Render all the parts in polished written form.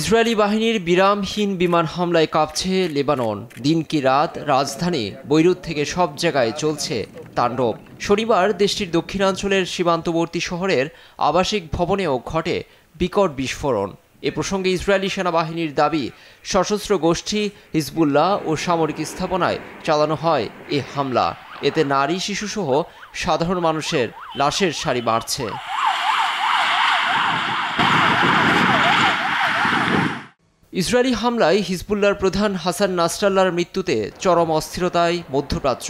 Israeli বাহিনীর বিরামহীন বিমান হামলায় কাঁপছে লেবানন। দিন কি রাত রাজধানী বৈরুত থেকে সব জায়গায় চলছে তাণ্ডব। শনিবার দেশটির দক্ষিণাঞ্চলের সীমান্তবর্তী শহরের আবাসিক ভবনেও ঘটে বিকট বিস্ফোরণ। এ প্রসঙ্গে ইসরায়েলি সেনাবাহিনীর দাবি, সশস্ত্র গোষ্ঠী হিজবুল্লাহ ও সামরিক স্থাপনায় চালানো হয় এ হামলা। এতে নারী শিশুসহ সাধারণ মানুষের লাশের সারি বাড়ছে। ইসরায়েলি হামলায় হিজবুল্লাহর প্রধান হাসান নাসরাল্লাহর মৃত্যুতে চরম অস্থিরতায় মধ্যপ্রাচ্য।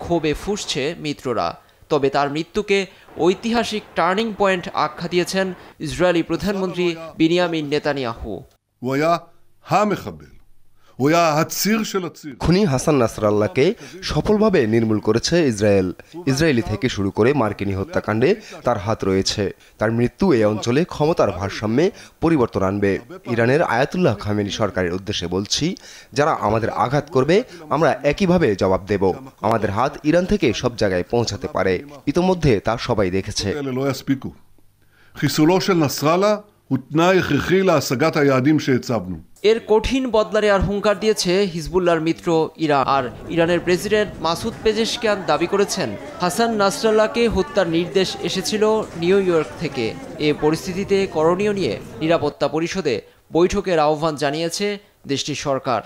ক্ষোভে ফুঁসছে মিত্ররা। তবে তার মৃত্যুকে ঐতিহাসিক টার্নিং পয়েন্ট আখ্যা দিয়েছেন ইসরায়েলি প্রধানমন্ত্রী বিনিয়ামিন নেতানিয়াহু। খুনি হাসান নাসরাল্লাহকে সফলভাবে নির্মূল করেছে ইসরায়েল। ইসরায়েলি থেকে শুরু করে মার্কিনী হত্যাকাণ্ডে তার হাত রয়েছে। তার মৃত্যু এই অঞ্চলে ক্ষমতার ভারসাম্যে পরিবর্তন আনবে। ইরানের আয়াতুল্লাহ খামেনি সরকারের উদ্দেশ্যে বলছি, যারা আমাদের আঘাত করবে আমরা একইভাবে জবাব দেব। আমাদের হাত ইরান থেকে সব জায়গায় পৌঁছাতে পারে, ইতোমধ্যে তা সবাই দেখেছে। এর কঠিন বদলা নেওয়ার হুঙ্কার দিয়েছে হিজবুল্লাহর মিত্র ইরান। আর ইরানের প্রেসিডেন্ট মাসুদ পেজেশকিয়ান দাবি করেছেন, হাসান নাসরাল্লাহকে হত্যার নির্দেশ এসেছিল নিউ ইয়র্ক থেকে। এ পরিস্থিতিতে করণীয় নিয়ে নিরাপত্তা পরিষদে বৈঠকের আহ্বান জানিয়েছে দেশটির সরকার।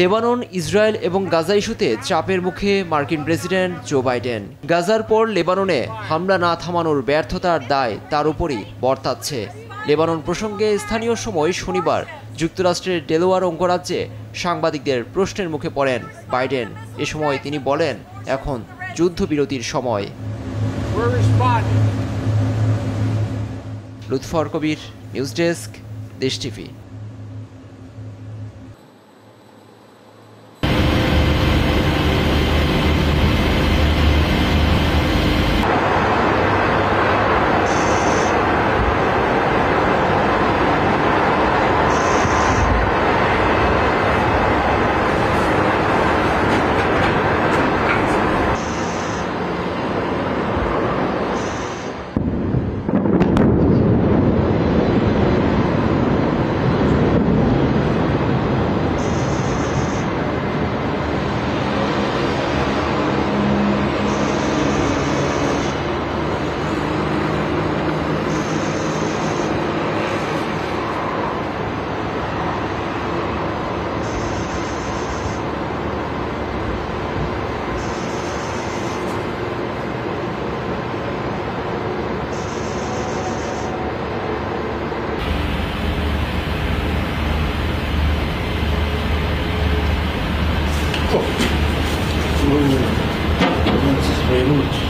লেবানন, ইসরায়েল এবং গাজা ইস্যুতে চাপের মুখে মার্কিন প্রেসিডেন্ট জো বাইডেন। গাজার পর লেবাননে হামলা না থামানোর ব্যর্থতার দায় তার উপরই বর্তাচ্ছে। লেবানন প্রসঙ্গে স্থানীয় সময় শনিবার যুক্তরাষ্ট্রের ডেলোয়ার অঙ্গরাজ্যে সাংবাদিকদের প্রশ্নের মুখে পড়েন বাইডেন। এ সময় তিনি বলেন, এখন যুদ্ধবিরতির সময়। লুৎফর কবির, নিউজ ডেস্ক, দেশ TV. Thank you very much.